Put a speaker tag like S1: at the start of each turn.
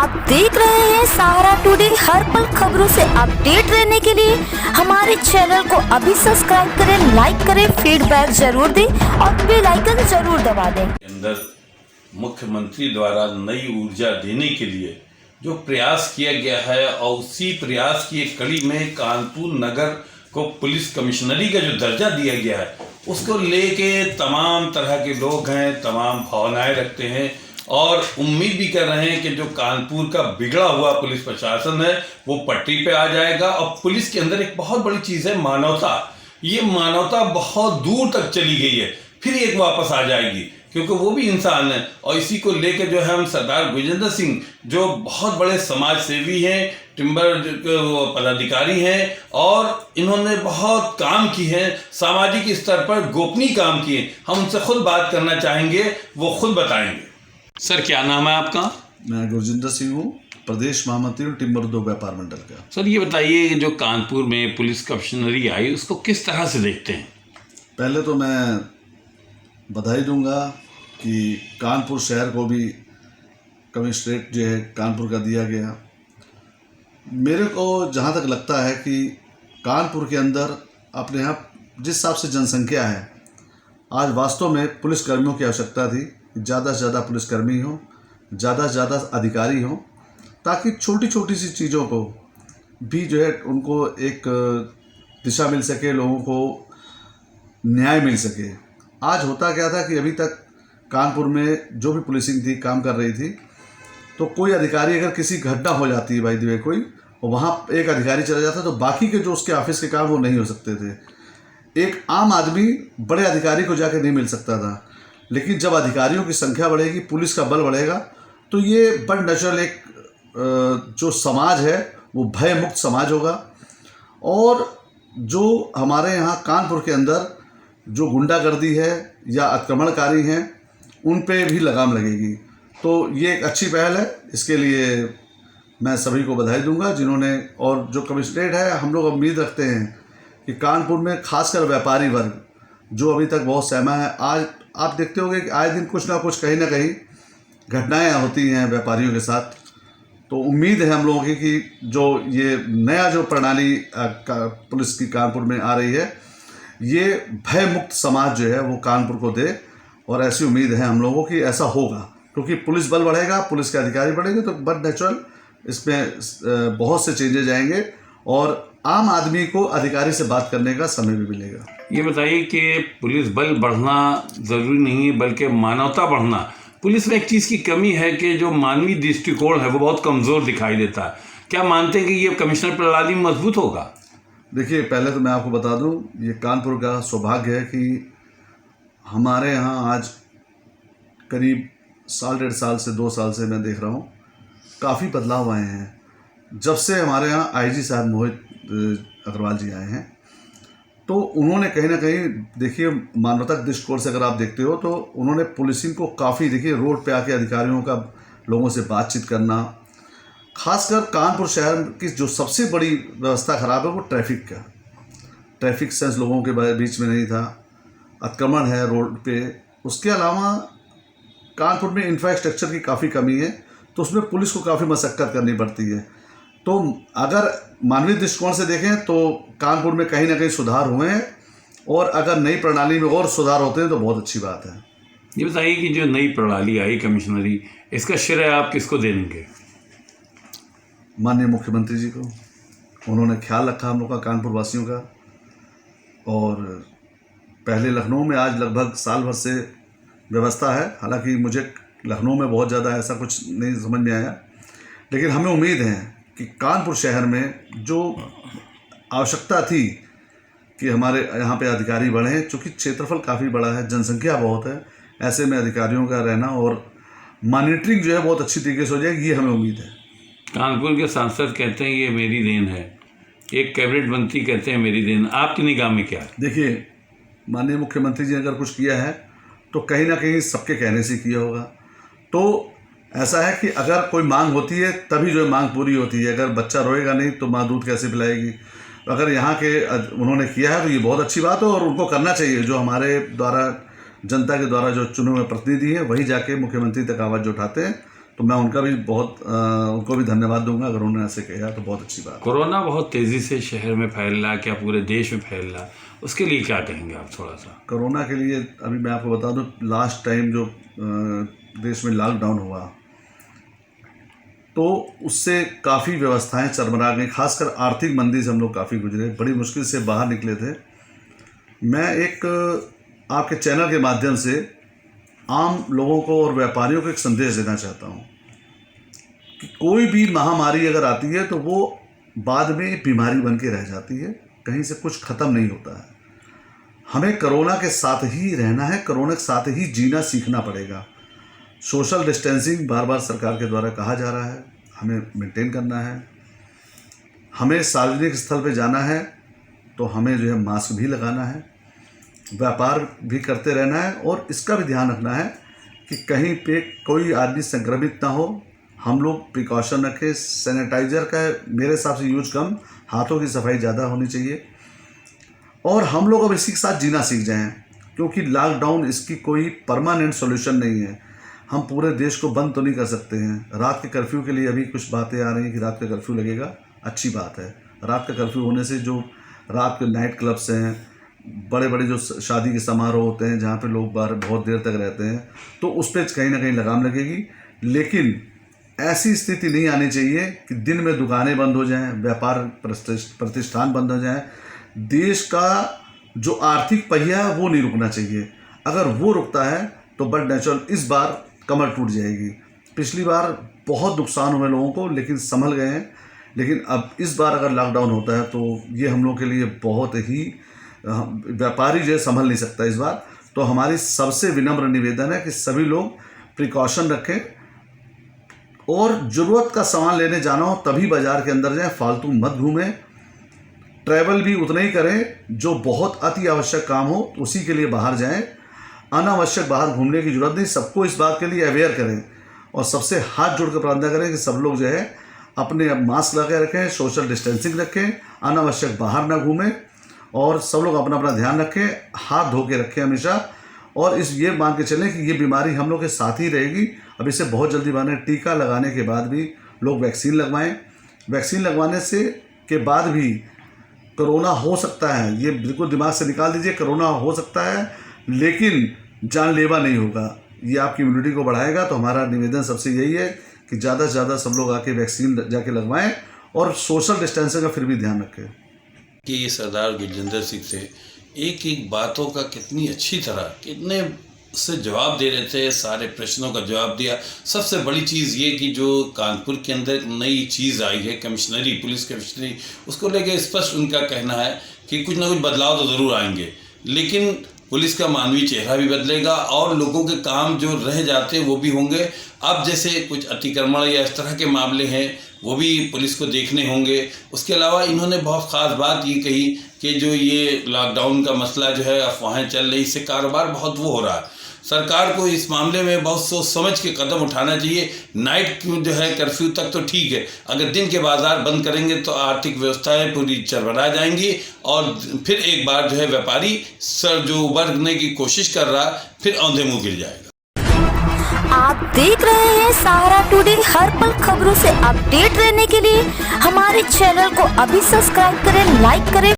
S1: आप देख रहे हैं सहारा टुडे। हर पल खबरों से अपडेट रहने के लिए हमारे चैनल को अभी सब्सक्राइब करें, लाइक करें, फीडबैक जरूर दें और बेल आइकन जरूर दबा दें।
S2: अंदर मुख्यमंत्री द्वारा नई ऊर्जा देने के लिए जो प्रयास किया गया है और उसी प्रयास की एक कड़ी में कानपुर नगर को पुलिस कमिश्नरी का जो दर्जा दिया गया है उसको लेके तमाम तरह के लोग हैं, तमाम भावनाएं रखते हैं और उम्मीद भी कर रहे हैं कि जो कानपुर का बिगड़ा हुआ पुलिस प्रशासन है वो पटरी पे आ जाएगा। और पुलिस के अंदर एक बहुत बड़ी चीज़ है मानवता। ये मानवता बहुत दूर तक चली गई है, फिर एक वापस आ जाएगी क्योंकि वो भी इंसान है। और इसी को लेकर जो है हम सरदार गुरजिंदर सिंह जो बहुत बड़े समाज सेवी हैं, टिम्बर पदाधिकारी हैं और इन्होंने बहुत काम की है, सामाजिक स्तर पर गोपनीय काम किए। हम उनसे खुद बात करना चाहेंगे, वो खुद बताएंगे। सर क्या नाम है आपका?
S3: मैं गुरजिंदर सिंह हूँ, प्रदेश महामंत्री हूँ टिम्बर उद्योग व्यापार मंडल का।
S2: सर ये बताइए जो कानपुर में पुलिस कमिश्नरी आई उसको किस तरह से देखते हैं?
S3: पहले तो मैं बधाई दूंगा कि कानपुर शहर को भी कमिश्नरेट जो है कानपुर का दिया गया। मेरे को जहाँ तक लगता है कि कानपुर के अंदर अपने यहाँ जिस हिसाब से जनसंख्या है, आज वास्तव में पुलिस कर्मियों की आवश्यकता थी। ज़्यादा से ज़्यादा पुलिसकर्मी हों, ज़्यादा से ज़्यादा अधिकारी हों, ताकि छोटी छोटी सी चीज़ों को भी जो है उनको एक दिशा मिल सके, लोगों को न्याय मिल सके। आज होता क्या था कि अभी तक कानपुर में जो भी पुलिसिंग थी काम कर रही थी, तो कोई अधिकारी अगर किसी घटना हो जाती है भाई दिवे कोई और वहाँ एक अधिकारी चला जाता तो बाकी के जो उसके ऑफिस के काम वो नहीं हो सकते थे। एक आम आदमी बड़े अधिकारी को जाके नहीं मिल सकता था। लेकिन जब अधिकारियों की संख्या बढ़ेगी, पुलिस का बल बढ़ेगा, तो ये बड़ नेचुरल एक जो समाज है वो भय मुक्त समाज होगा। और जो हमारे यहाँ कानपुर के अंदर जो गुंडागर्दी है या आक्रमणकारी हैं उन पे भी लगाम लगेगी। तो ये एक अच्छी पहल है, इसके लिए मैं सभी को बधाई दूंगा जिन्होंने। और जो कमिश्नरेट है, हम लोग उम्मीद रखते हैं कि कानपुर में खासकर व्यापारी वर्ग जो अभी तक बहुत सहमा है, आज आप देखते होंगे कि आए दिन कुछ ना कुछ कहीं ना कहीं घटनाएं होती हैं व्यापारियों के साथ। तो उम्मीद है हम लोगों की कि जो ये नया जो प्रणाली पुलिस की कानपुर में आ रही है, ये भय मुक्त समाज जो है वो कानपुर को दे। और ऐसी उम्मीद है हम लोगों की ऐसा होगा, क्योंकि पुलिस बल बढ़ेगा, पुलिस के अधिकारी बढ़ेंगे तो बट नेचुरल इसमें बहुत से चेंजेज आएंगे और आम आदमी को अधिकारी से बात करने का समय भी मिलेगा।
S2: ये बताइए कि पुलिस बल बढ़ना ज़रूरी नहीं है बल्कि मानवता बढ़ना। पुलिस में एक चीज़ की कमी है कि जो मानवीय दृष्टिकोण है वो बहुत कमज़ोर दिखाई देता है। क्या मानते हैं कि ये कमिश्नर प्रणाली मजबूत होगा?
S3: देखिए, पहले तो मैं आपको बता दूं, ये कानपुर का सौभाग्य है कि हमारे यहाँ आज करीब 1.5 से 2 साल से मैं देख रहा हूँ काफ़ी बदलाव आए हैं। जब से हमारे यहाँ आईजी साहब मोहित अग्रवाल जी आए हैं, तो उन्होंने कहीं ना कहीं, देखिए मानवता दृष्टिकोण से अगर आप देखते हो तो उन्होंने पुलिसिंग को काफ़ी, देखिए रोड पे आके अधिकारियों का लोगों से बातचीत करना, खासकर कानपुर शहर की जो सबसे बड़ी व्यवस्था ख़राब है वो ट्रैफिक सेंस लोगों के बीच में नहीं था, अतिक्रमण है रोड पे। उसके अलावा कानपुर में इंफ्रास्ट्रक्चर की काफ़ी कमी है, तो उसमें पुलिस को काफ़ी मशक्क़त करनी पड़ती है। तो अगर मानवीय दृष्टिकोण से देखें तो कानपुर में कहीं ना कहीं सुधार हुए हैं और अगर नई प्रणाली में और सुधार होते हैं तो बहुत अच्छी बात है।
S2: ये बताइए कि जो नई प्रणाली आई कमिश्नरी, इसका श्रेय आप किसको देंगे?
S3: माननीय मुख्यमंत्री जी को। उन्होंने ख्याल रखा हम लोग का, कानपुर वासियों का। और पहले लखनऊ में, आज लगभग साल भर से व्यवस्था है, हालांकि मुझे लखनऊ में बहुत ज़्यादा ऐसा कुछ नहीं समझ में आया, लेकिन हमें उम्मीद है कि कानपुर शहर में जो आवश्यकता थी कि हमारे यहाँ पे अधिकारी बढ़ें, चूँकि क्षेत्रफल काफ़ी बड़ा है, जनसंख्या बहुत है, ऐसे में अधिकारियों का रहना और मॉनिटरिंग जो है बहुत अच्छी तरीके से हो जाएगी, ये हमें उम्मीद है।
S2: कानपुर के सांसद कहते हैं ये मेरी देन है, एक कैबिनेट मंत्री कहते हैं मेरी देन, आपकी निगाह में क्या?
S3: देखिए, माननीय मुख्यमंत्री जी ने अगर कुछ किया है तो कहीं ना कहीं सबके कहने से किया होगा। तो ऐसा है कि अगर कोई मांग होती है तभी जो है मांग पूरी होती है। अगर बच्चा रोएगा नहीं तो माँ दूध कैसे पिलाएगी? अगर यहाँ के उन्होंने किया है तो ये बहुत अच्छी बात है और उनको करना चाहिए। जो हमारे द्वारा, जनता के द्वारा जो चुने हुए प्रतिनिधि हैं, वही जाके मुख्यमंत्री तक आवाज़ उठाते हैं, तो मैं उनका भी उनको भी धन्यवाद दूंगा। अगर उन्होंने ऐसे कहा तो बहुत अच्छी बात।
S4: कोरोना बहुत तेज़ी से शहर में फैल रहा, क्या पूरे देश में फैल रहा, उसके लिए क्या कहेंगे आप थोड़ा सा?
S3: कोरोना के लिए अभी मैं आपको बता दूं, लास्ट टाइम जो देश में लॉकडाउन हुआ तो उससे काफ़ी व्यवस्थाएं चरमरा गई, खासकर आर्थिक मंदी से हम लोग काफ़ी गुजरे, बड़ी मुश्किल से बाहर निकले थे। मैं एक आपके चैनल के माध्यम से आम लोगों को और व्यापारियों को एक संदेश देना चाहता हूँ कि कोई भी महामारी अगर आती है तो वो बाद में बीमारी बन के रह जाती है, कहीं से कुछ ख़त्म नहीं होता है। हमें कोरोना के साथ ही रहना है, कोरोना के साथ ही जीना सीखना पड़ेगा। सोशल डिस्टेंसिंग बार बार सरकार के द्वारा कहा जा रहा है, हमें मेंटेन करना है। हमें सार्वजनिक स्थल पे जाना है तो हमें जो है मास्क भी लगाना है, व्यापार भी करते रहना है और इसका भी ध्यान रखना है कि कहीं पे कोई आदमी संक्रमित ना हो। हम लोग प्रिकॉशन रखें, सैनिटाइज़र का मेरे हिसाब से यूज कम, हाथों की सफाई ज़्यादा होनी चाहिए। और हम लोग अब इसी के साथ जीना सीख जाएं, क्योंकि लॉकडाउन इसकी कोई परमानेंट सॉल्यूशन नहीं है। हम पूरे देश को बंद तो नहीं कर सकते हैं। रात के कर्फ्यू के लिए अभी कुछ बातें आ रही हैं कि रात का कर्फ्यू लगेगा, अच्छी बात है। रात का कर्फ्यू होने से जो रात के नाइट क्लब्स हैं, बड़े बड़े जो शादी के समारोह होते हैं जहाँ पे लोग बाहर बहुत देर तक रहते हैं, तो उस पर कहीं ना कहीं लगाम लगेगी। लेकिन ऐसी स्थिति नहीं आनी चाहिए कि दिन में दुकानें बंद हो जाएं, व्यापार प्रतिष्ठान बंद हो जाएं। देश का जो आर्थिक पहिया है वो नहीं रुकना चाहिए। अगर वो रुकता है तो बट नेचुरल इस बार कमर टूट जाएगी। पिछली बार बहुत नुकसान हुए लोगों को, लेकिन संभल गए हैं। लेकिन अब इस बार अगर लॉकडाउन होता है तो ये हम लोग के लिए बहुत ही, व्यापारी जो है संभल नहीं सकता इस बार। तो हमारी सबसे विनम्र निवेदन है कि सभी लोग प्रिकॉशन रखें और ज़रूरत का सामान लेने जाना हो तभी बाज़ार के अंदर जाएं, फालतू मत घूमें। ट्रैवल भी उतना ही करें जो बहुत अति आवश्यक काम हो, उसी के लिए बाहर जाएं। अनावश्यक बाहर घूमने की जरूरत नहीं। सबको इस बात के लिए अवेयर करें और सबसे हाथ जोड़ कर प्रार्थना करें कि सब लोग जो है अपने मास्क लगा रखें, सोशल डिस्टेंसिंग रखें, अनावश्यक बाहर ना घूमें और सब लोग अपना अपना ध्यान रखें, हाथ धो के रखें हमेशा। और ये मान के चलें कि ये बीमारी हम लोग के साथ ही रहेगी। अब इसे बहुत जल्दी बाहर, टीका लगाने के बाद भी लोग वैक्सीन लगवाएं। वैक्सीन लगवाने से के बाद भी कोरोना हो सकता है, ये बिल्कुल दिमाग से निकाल दीजिए, कोरोना हो सकता है लेकिन जानलेवा नहीं होगा। ये आपकी इम्यूनिटी को बढ़ाएगा। तो हमारा निवेदन सबसे यही है कि ज़्यादा से ज़्यादा सब लोग आके वैक्सीन जाके लगवाएं और सोशल डिस्टेंसिंग का फिर भी ध्यान रखें।
S2: कि ये सरदार गुरजिंदर सिंह थे, एक एक बातों का कितनी अच्छी तरह, कितने से जवाब दे रहे थे, सारे प्रश्नों का जवाब दिया। सबसे बड़ी चीज़ ये कि जो कानपुर के अंदर एक नई चीज़ आई है, कमिश्नरी, पुलिस कमिश्नरी, उसको लेके स्पष्ट उनका कहना है कि कुछ ना कुछ बदलाव तो ज़रूर आएंगे, लेकिन पुलिस का मानवीय चेहरा भी बदलेगा और लोगों के काम जो रह जाते वो भी होंगे। अब जैसे कुछ अतिक्रमण या इस तरह के मामले हैं वो भी पुलिस को देखने होंगे। उसके अलावा इन्होंने बहुत ख़ास बात ये कही कि जो ये लॉकडाउन का मसला जो है, अफवाहें चल रही, इससे कारोबार बहुत वो हो रहा है। सरकार को इस मामले में बहुत सोच समझ के कदम उठाना चाहिए। नाइट जो है कर्फ्यू तक तो ठीक है, अगर दिन के बाजार बंद करेंगे तो आर्थिक व्यवस्थाएं पूरी चरमरा जाएंगी और फिर एक बार जो है व्यापारी सर जो उबरने की कोशिश कर रहा फिर औंधे मुँह गिर जाएगा।
S1: आप देख रहे हैं सहारा टुडे। हर पल खबरों से अपडेट रहने के लिए हमारे चैनल को अभी सब्सक्राइब करें, लाइक करें,